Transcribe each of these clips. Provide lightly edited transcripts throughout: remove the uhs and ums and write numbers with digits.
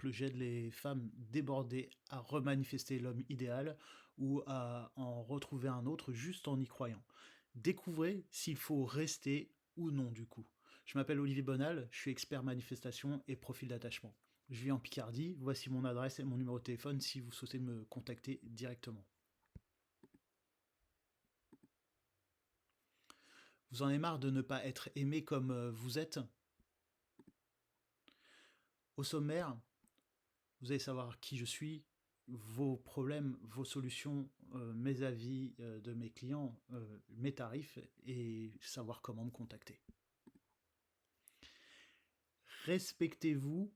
exemple, j'aide les femmes débordées à remanifester l'homme idéal ou à en retrouver un autre juste en y croyant. Découvrez s'il faut rester ou non du coup. Je m'appelle Olivier Bonal, je suis expert manifestation et profil d'attachement. Je vis en Picardie, voici mon adresse et mon numéro de téléphone si vous souhaitez me contacter directement. Vous en avez marre de ne pas être aimé comme vous êtes? Au sommaire, vous allez savoir qui je suis, vos problèmes, vos solutions, mes avis de mes clients, mes tarifs et savoir comment me contacter. Respectez-vous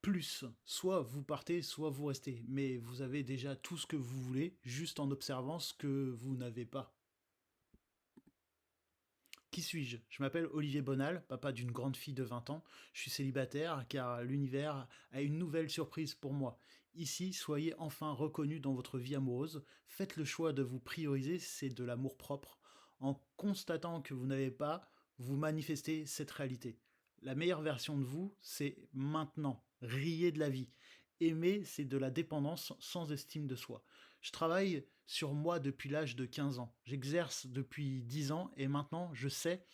plus. Soit vous partez, soit vous restez. Mais vous avez déjà tout ce que vous voulez, juste en observant ce que vous n'avez pas. Qui suis-je? Je m'appelle Olivier Bonal, papa d'une grande fille de 20 ans. Je suis célibataire car l'univers a une nouvelle surprise pour moi. Ici, soyez enfin reconnu dans votre vie amoureuse. Faites le choix de vous prioriser, c'est de l'amour propre. En constatant que vous n'avez pas, vous manifestez cette réalité. La meilleure version de vous, c'est maintenant. Riez de la vie. Aimer, c'est de la dépendance sans estime de soi. Je travaille sur moi depuis l'âge de 15 ans. J'exerce depuis 10 ans et maintenant je sais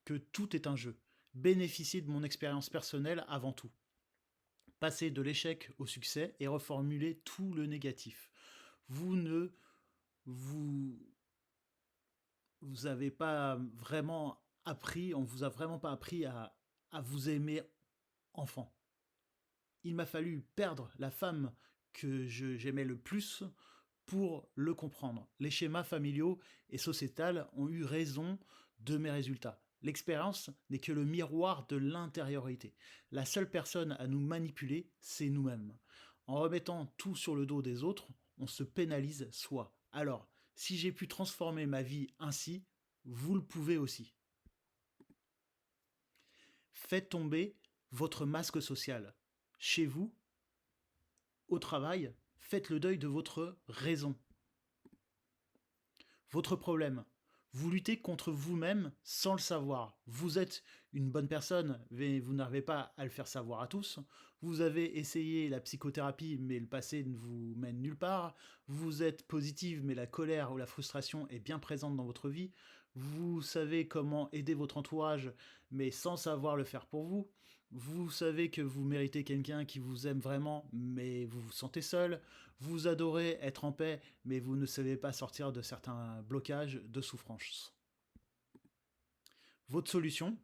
que tout est un jeu. Bénéficier de mon expérience personnelle avant tout. Passer de l'échec au succès et reformuler tout le négatif. Vous ne vous vous avez pas vraiment appris, on vous a vraiment pas appris à vous aimer enfant. Il m'a fallu perdre la femme que j'aimais le plus pour le comprendre. Les schémas familiaux et sociétals ont eu raison de mes résultats. L'expérience n'est que le miroir de l'intériorité. La seule personne à nous manipuler, c'est nous-mêmes. En remettant tout sur le dos des autres, on se pénalise soi. Alors, si j'ai pu transformer ma vie ainsi, vous le pouvez aussi. Faites tomber votre masque social. Chez vous, au travail, faites le deuil de votre raison. Votre problème, vous luttez contre vous-même sans le savoir. Vous êtes une bonne personne, mais vous n'arrivez pas à le faire savoir à tous. Vous avez essayé la psychothérapie, mais le passé ne vous mène nulle part. Vous êtes positive, mais la colère ou la frustration est bien présente dans votre vie. Vous savez comment aider votre entourage, mais sans savoir le faire pour vous. Vous savez que vous méritez quelqu'un qui vous aime vraiment, mais vous vous sentez seul. Vous adorez être en paix, mais vous ne savez pas sortir de certains blocages de souffrance. Votre solution?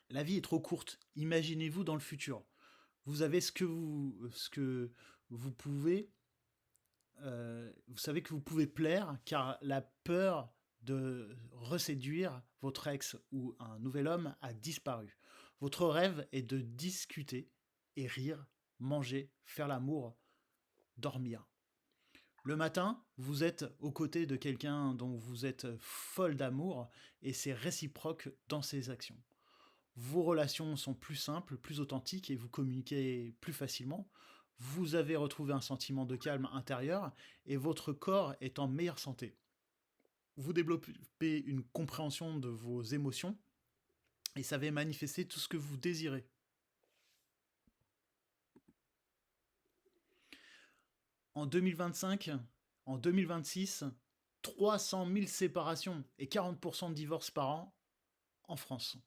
La vie est trop courte. Imaginez-vous dans le futur. Vous avez ce que vous pouvez. Vous savez que vous pouvez plaire, car la peur de reséduire votre ex ou un nouvel homme a disparu. Votre rêve est de discuter et rire, manger, faire l'amour, dormir. Le matin, vous êtes aux côtés de quelqu'un dont vous êtes folle d'amour et c'est réciproque dans ses actions. Vos relations sont plus simples, plus authentiques et vous communiquez plus facilement. Vous avez retrouvé un sentiment de calme intérieur et votre corps est en meilleure santé. Vous développez une compréhension de vos émotions et savez manifester tout ce que vous désirez. En 2025, en 2026, 300 000 séparations et 40% de divorces par an en France.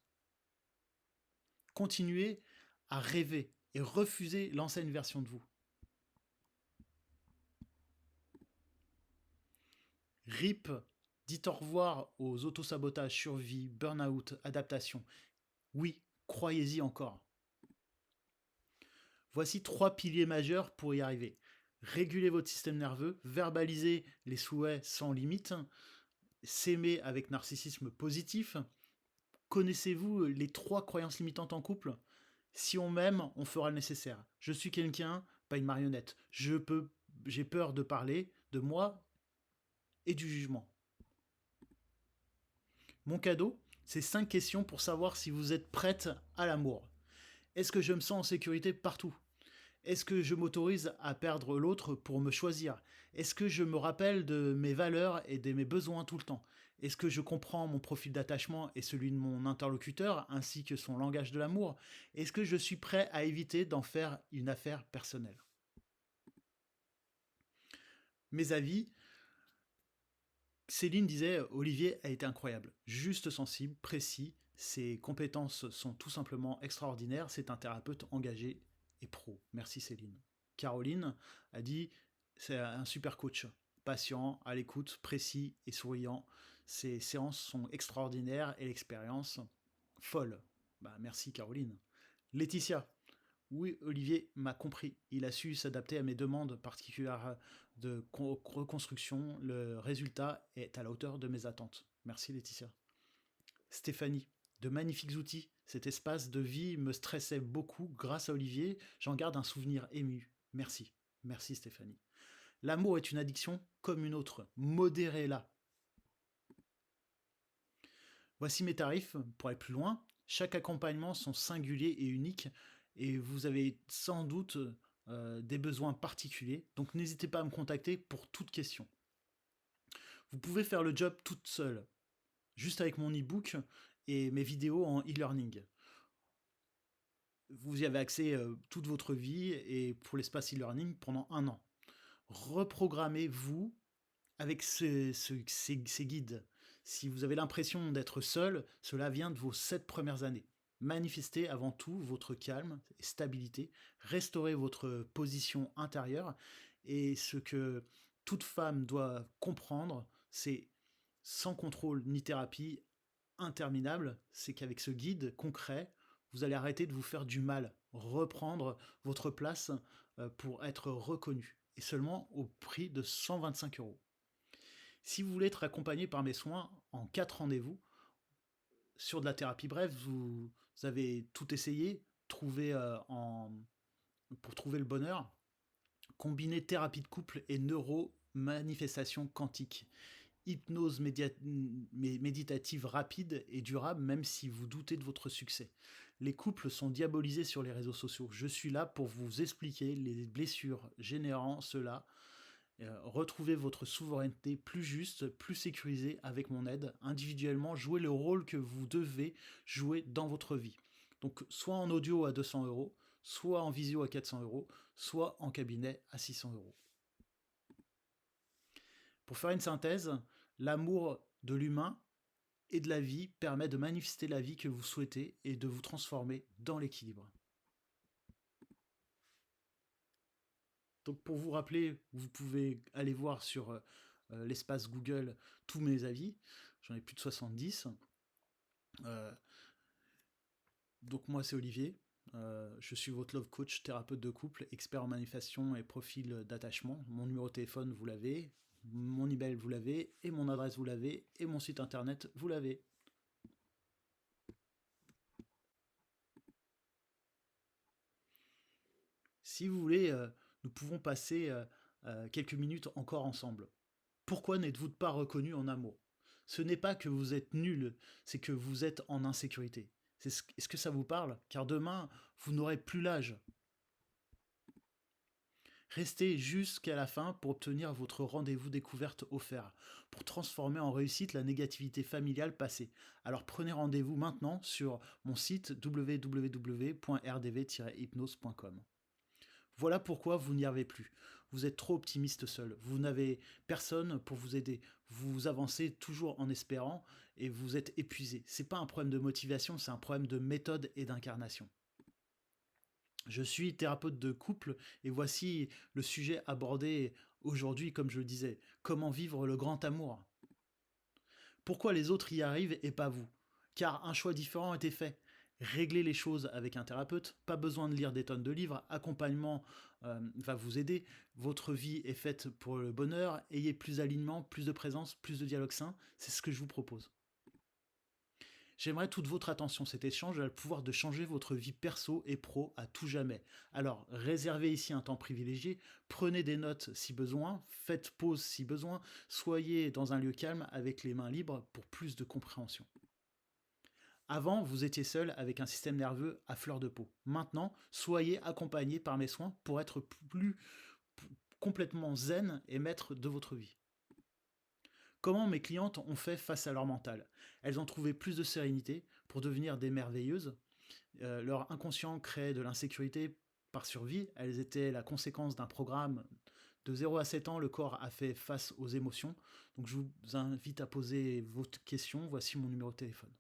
Continuez à rêver et refusez l'ancienne version de vous. RIP, dites au revoir aux autosabotages, survie, burn-out, adaptation. Oui, croyez-y encore. Voici 3 piliers majeurs pour y arriver. Régulez votre système nerveux, verbalisez les souhaits sans limite, s'aimer avec narcissisme positif. Connaissez-vous les 3 croyances limitantes en couple? Si on m'aime, on fera le nécessaire. Je suis quelqu'un, pas une marionnette. J'ai peur de parler de moi et du jugement. Mon cadeau, c'est 5 questions pour savoir si vous êtes prête à l'amour. Est-ce que je me sens en sécurité partout? Est-ce que je m'autorise à perdre l'autre pour me choisir? Est-ce que je me rappelle de mes valeurs et de mes besoins tout le temps? Est-ce que je comprends mon profil d'attachement et celui de mon interlocuteur, ainsi que son langage de l'amour? Est-ce que je suis prêt à éviter d'en faire une affaire personnelle? Mes avis, Céline disait Olivier a été incroyable, juste sensible, précis, ses compétences sont tout simplement extraordinaires, c'est un thérapeute engagé et pro. Merci Céline. Caroline a dit c'est un super coach, patient, à l'écoute, précis et souriant. Ses séances sont extraordinaires et l'expérience folle. Bah, merci Caroline. Laetitia, oui, Olivier m'a compris. Il a su s'adapter à mes demandes particulières de reconstruction. Le résultat est à la hauteur de mes attentes. Merci Laetitia. Stéphanie, de magnifiques outils. Cet espace de vie me stressait beaucoup. Grâce à Olivier, j'en garde un souvenir ému. Merci. Merci Stéphanie. L'amour est une addiction comme une autre. Modérez-la. Voici mes tarifs pour aller plus loin. Chaque accompagnement sont singuliers et uniques et vous avez sans doute des besoins particuliers. Donc n'hésitez pas à me contacter pour toute question. Vous pouvez faire le job toute seule, juste avec mon e-book et mes vidéos en e-learning. Vous y avez accès toute votre vie et pour l'espace e-learning pendant 1 an. Reprogrammez-vous avec ces guides. Si vous avez l'impression d'être seul, cela vient de vos 7 premières années. Manifestez avant tout votre calme et stabilité, restaurez votre position intérieure et ce que toute femme doit comprendre, c'est sans contrôle ni thérapie interminable, c'est qu'avec ce guide concret, vous allez arrêter de vous faire du mal, reprendre votre place pour être reconnu et seulement au prix de 125 euros. Si vous voulez être accompagné par mes soins en 4 rendez-vous, sur de la thérapie brève, vous avez tout essayé, pour trouver le bonheur, combiner thérapie de couple et neuro-manifestation quantique. Hypnose méditative rapide et durable, même si vous doutez de votre succès. Les couples sont diabolisés sur les réseaux sociaux. Je suis là pour vous expliquer les blessures générant cela. Retrouvez votre souveraineté plus juste, plus sécurisée avec mon aide. Individuellement, jouez le rôle que vous devez jouer dans votre vie. Donc, soit en audio à 200 euros, soit en visio à 400 euros, soit en cabinet à 600 euros. Pour faire une synthèse, l'amour de l'humain et de la vie permet de manifester la vie que vous souhaitez et de vous transformer dans l'équilibre. Donc pour vous rappeler, vous pouvez aller voir sur l'espace Google tous mes avis. J'en ai plus de 70. Donc moi c'est Olivier. Je suis votre love coach, thérapeute de couple, expert en manifestation et profil d'attachement. Mon numéro de téléphone, vous l'avez. Mon email, vous l'avez. Et mon adresse, vous l'avez. Et mon site internet, vous l'avez. Si vous voulez, nous pouvons passer quelques minutes encore ensemble. Pourquoi n'êtes-vous pas reconnu en amour? Ce n'est pas que vous êtes nul, c'est que vous êtes en insécurité. Est-ce que ça vous parle? Car demain, vous n'aurez plus l'âge. Restez jusqu'à la fin pour obtenir votre rendez-vous découverte offert, pour transformer en réussite la négativité familiale passée. Alors prenez rendez-vous maintenant sur mon site www.rdv-hypnose.com. Voilà pourquoi vous n'y arrivez plus. Vous êtes trop optimiste seul. Vous n'avez personne pour vous aider. Vous avancez toujours en espérant et vous êtes épuisé. C'est pas un problème de motivation, c'est un problème de méthode et d'incarnation. Je suis thérapeute de couple et voici le sujet abordé aujourd'hui, comme je le disais. Comment vivre le grand amour? Pourquoi les autres y arrivent et pas vous? Car un choix différent a été fait. Réglez les choses avec un thérapeute, pas besoin de lire des tonnes de livres, accompagnement va vous aider, votre vie est faite pour le bonheur, ayez plus d'alignement, plus de présence, plus de dialogue sain, c'est ce que je vous propose. J'aimerais toute votre attention, cet échange a le pouvoir de changer votre vie perso et pro à tout jamais. Alors réservez ici un temps privilégié, prenez des notes si besoin, faites pause si besoin, soyez dans un lieu calme avec les mains libres pour plus de compréhension. Avant, vous étiez seul avec un système nerveux à fleur de peau. Maintenant, soyez accompagné par mes soins pour être complètement zen et maître de votre vie. Comment mes clientes ont fait face à leur mental? Elles ont trouvé plus de sérénité pour devenir des merveilleuses. Leur inconscient créait de l'insécurité par survie. Elles étaient la conséquence d'un programme. De 0 à 7 ans, le corps a fait face aux émotions. Donc je vous invite à poser votre question. Voici mon numéro de téléphone.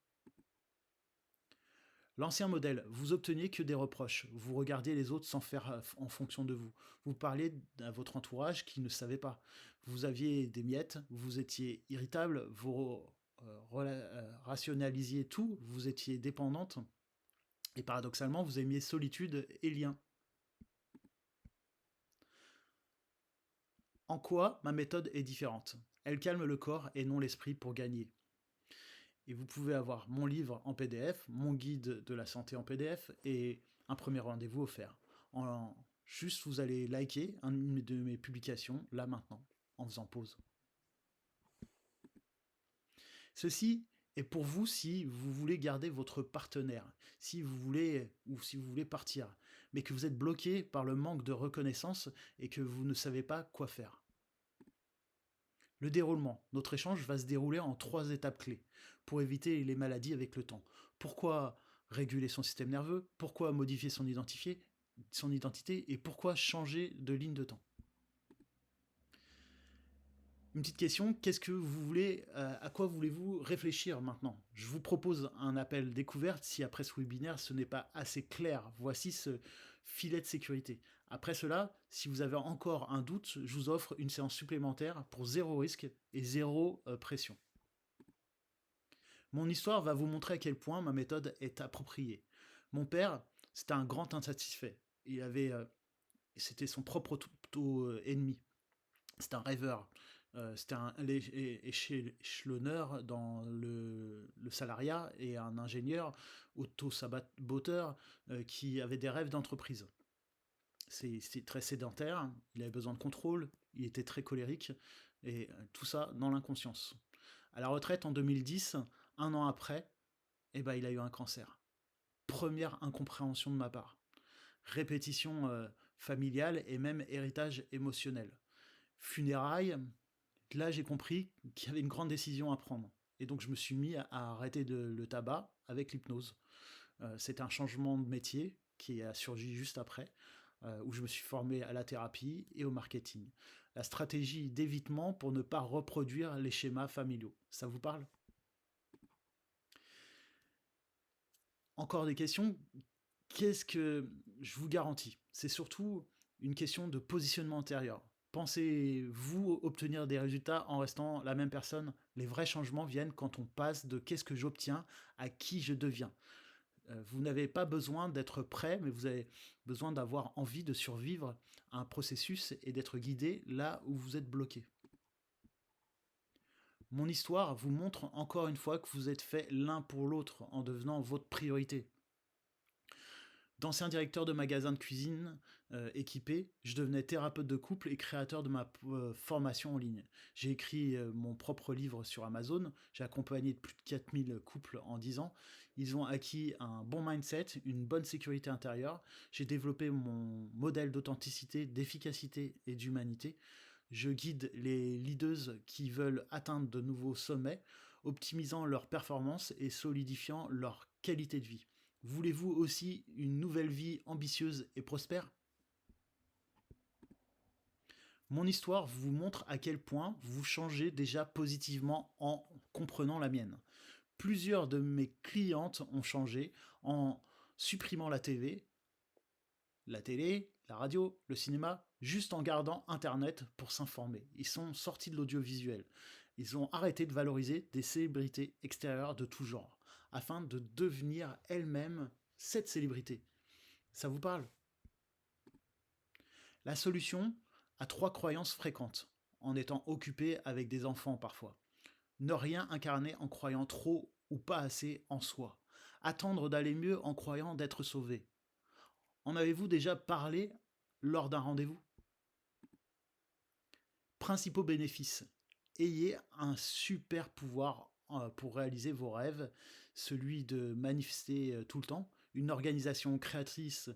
L'ancien modèle, vous obteniez que des reproches. Vous regardiez les autres sans faire en fonction de vous. Vous parliez à votre entourage qui ne savait pas. Vous aviez des miettes, vous étiez irritable, vous rationalisiez tout, vous étiez dépendante. Et paradoxalement, vous aimiez solitude et lien. En quoi ma méthode est différente? Elle calme le corps et non l'esprit pour gagner. Et vous pouvez avoir mon livre en PDF, mon guide de la santé en PDF et un premier rendez-vous offert. Juste, vous allez liker une de mes publications là maintenant, en faisant pause. Ceci est pour vous si vous voulez garder votre partenaire, si vous voulez ou si vous voulez partir, mais que vous êtes bloqué par le manque de reconnaissance et que vous ne savez pas quoi faire. Le déroulement. Notre échange va se dérouler en 3 étapes clés pour éviter les maladies avec le temps. Pourquoi réguler son système nerveux? Pourquoi modifier son identité? Et pourquoi changer de ligne de temps? Une petite question, qu'est-ce que vous voulez, à quoi voulez-vous réfléchir maintenant? Je vous propose un appel découverte si après ce webinaire ce n'est pas assez clair. Voici ce filet de sécurité. Après cela, si vous avez encore un doute, je vous offre une séance supplémentaire pour 0 risque et 0 pression. Mon histoire va vous montrer à quel point ma méthode est appropriée. Mon père, c'était un grand insatisfait. C'était son propre ennemi. C'était un rêveur. C'était un échelonneur dans le salariat et un ingénieur auto-saboteur qui avait des rêves d'entreprise. C'était très sédentaire, il avait besoin de contrôle, il était très colérique, et tout ça dans l'inconscience. À la retraite en 2010, un an après, il a eu un cancer. Première incompréhension de ma part. Répétition familiale et même héritage émotionnel. Funérailles, là j'ai compris qu'il y avait une grande décision à prendre. Et donc je me suis mis à arrêter le tabac avec l'hypnose. C'était un changement de métier qui a surgi juste après, où je me suis formé à la thérapie et au marketing. La stratégie d'évitement pour ne pas reproduire les schémas familiaux. Ça vous parle? Encore des questions? Qu'est-ce que je vous garantis? C'est surtout une question de positionnement intérieur. Pensez-vous obtenir des résultats en restant la même personne? Les vrais changements viennent quand on passe de qu'est-ce que j'obtiens à qui je deviens. Vous n'avez pas besoin d'être prêt, mais vous avez besoin d'avoir envie de survivre à un processus et d'être guidé là où vous êtes bloqué. Mon histoire vous montre encore une fois que vous êtes fait l'un pour l'autre en devenant votre priorité. D'ancien directeur de magasin de cuisine équipé, je devenais thérapeute de couple et créateur de ma formation en ligne. J'ai écrit mon propre livre sur Amazon, j'ai accompagné plus de 4000 couples en 10 ans. Ils ont acquis un bon mindset, une bonne sécurité intérieure. J'ai développé mon modèle d'authenticité, d'efficacité et d'humanité. Je guide les leaders qui veulent atteindre de nouveaux sommets, optimisant leur performance et solidifiant leur qualité de vie. Voulez-vous aussi une nouvelle vie ambitieuse et prospère? Mon histoire vous montre à quel point vous changez déjà positivement en comprenant la mienne. Plusieurs de mes clientes ont changé en supprimant la télé, la radio, le cinéma, juste en gardant Internet pour s'informer. Ils sont sortis de l'audiovisuel. Ils ont arrêté de valoriser des célébrités extérieures de tout genre, afin de devenir elles-mêmes cette célébrité. Ça vous parle? La solution à 3 croyances fréquentes, en étant occupé avec des enfants parfois. Ne rien incarner en croyant trop ou pas assez en soi. Attendre d'aller mieux en croyant d'être sauvé. En avez-vous déjà parlé lors d'un rendez-vous? Principaux bénéfices. Ayez un super pouvoir pour réaliser vos rêves, celui de manifester tout le temps, une organisation créatrice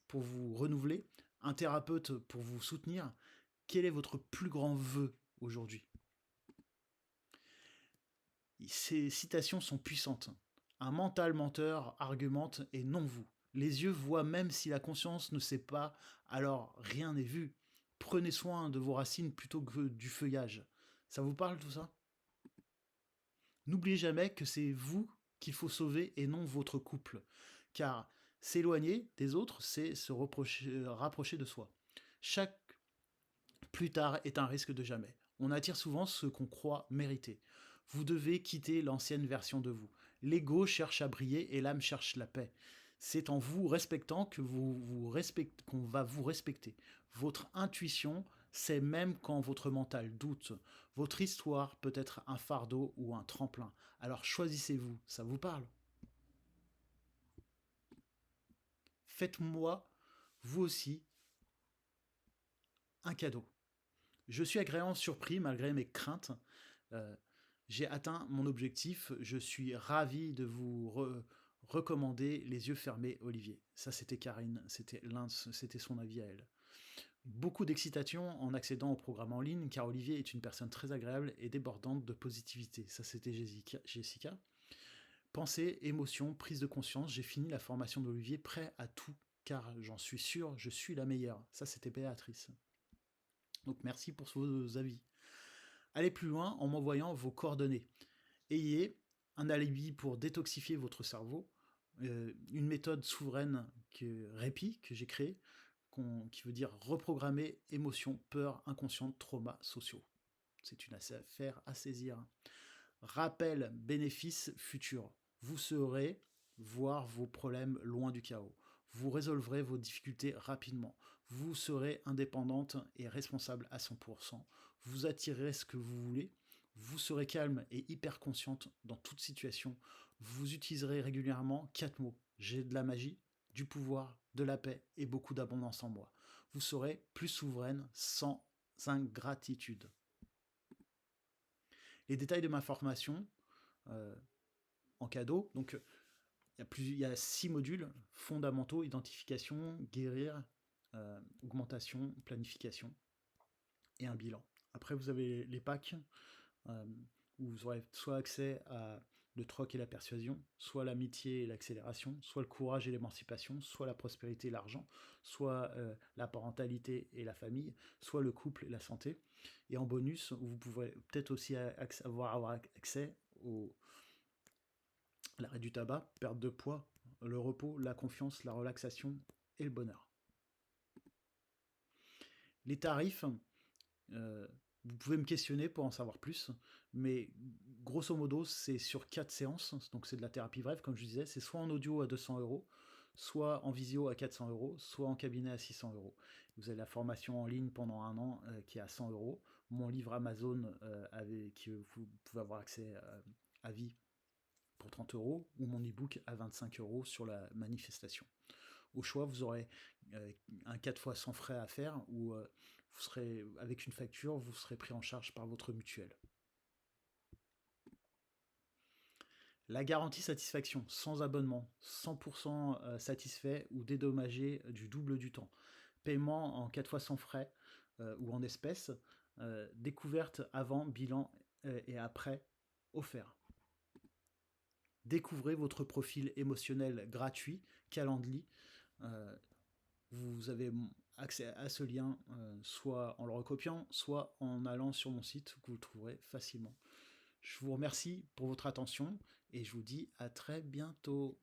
pour vous renouveler, un thérapeute pour vous soutenir. Quel est votre plus grand vœu aujourd'hui? Ces citations sont puissantes. Un mental menteur argumente et non vous. Les yeux voient même si la conscience ne sait pas, alors rien n'est vu. Prenez soin de vos racines plutôt que du feuillage. Ça vous parle tout ça? N'oubliez jamais que c'est vous qu'il faut sauver et non votre couple. Car s'éloigner des autres, c'est rapprocher de soi. Chaque plus tard est un risque de jamais. On attire souvent ce qu'on croit mériter. Vous devez quitter l'ancienne version de vous. L'ego cherche à briller et l'âme cherche la paix. C'est en vous respectant que qu'on va vous respecter. Votre intuition, c'est même quand votre mental doute. Votre histoire peut être un fardeau ou un tremplin. Alors choisissez-vous, ça vous parle? Faites-moi, vous aussi, un cadeau. Je suis agréablement surpris malgré mes craintes. Euh, j'ai atteint mon objectif. Je suis ravi de vous recommander Les yeux fermés, Olivier. Ça, c'était Karine. C'était son avis à elle. Beaucoup d'excitation en accédant au programme en ligne, car Olivier est une personne très agréable et débordante de positivité. Ça, c'était Jessica. Pensée, émotion, prise de conscience. J'ai fini la formation d'Olivier, prêt à tout, car j'en suis sûr, je suis la meilleure. Ça, c'était Béatrice. Donc, merci pour vos avis. Allez plus loin en m'envoyant vos coordonnées. Ayez un alibi pour détoxifier votre cerveau, une méthode souveraine Répit que j'ai créée, qui veut dire reprogrammer émotions, peurs inconscientes, traumas sociaux. C'est une affaire à saisir. Rappel, bénéfice futur. Vous saurez voir vos problèmes loin du chaos. Vous résolverez vos difficultés rapidement. Vous serez indépendante et responsable à 100%. Vous attirerez ce que vous voulez. Vous serez calme et hyper consciente dans toute situation. Vous utiliserez régulièrement 4 mots. J'ai de la magie, du pouvoir, de la paix et beaucoup d'abondance en moi. Vous serez plus souveraine sans ingratitude. Les détails de ma formation euh, en cadeau. Donc, il y a 6 modules fondamentaux: identification, guérir, augmentation, planification et un bilan. Après, vous avez les packs euh, où vous aurez soit accès à le troc et la persuasion, soit l'amitié et l'accélération, soit le courage et l'émancipation, soit la prospérité et l'argent, soit la parentalité et la famille, soit le couple et la santé. Et en bonus, vous pouvez peut-être aussi avoir accès au l'arrêt du tabac, perte de poids, le repos, la confiance, la relaxation et le bonheur. Les tarifs, euh, vous pouvez me questionner pour en savoir plus, mais grosso modo, c'est sur 4 séances, donc c'est de la thérapie brève, comme je disais, c'est soit en audio à 200 €, soit en visio à 400 €, soit en cabinet à 600 €. Vous avez la formation en ligne pendant un an qui est à 100 €, mon livre Amazon avec vous pouvez avoir accès à vie pour 30 € ou mon e-book à 25 € sur la manifestation. Au choix, vous aurez un 4 fois sans frais à faire ou vous serez, avec une facture, vous serez pris en charge par votre mutuelle. La garantie satisfaction, sans abonnement, 100% satisfait ou dédommagé du double du temps. Paiement en 4 fois sans frais ou en espèces. Découverte avant, bilan et après, offert. Découvrez votre profil émotionnel gratuit, Calendly. Euh, vous avez accès à ce lien soit en le recopiant, soit en allant sur mon site que vous trouverez facilement. Je vous remercie pour votre attention et je vous dis à très bientôt.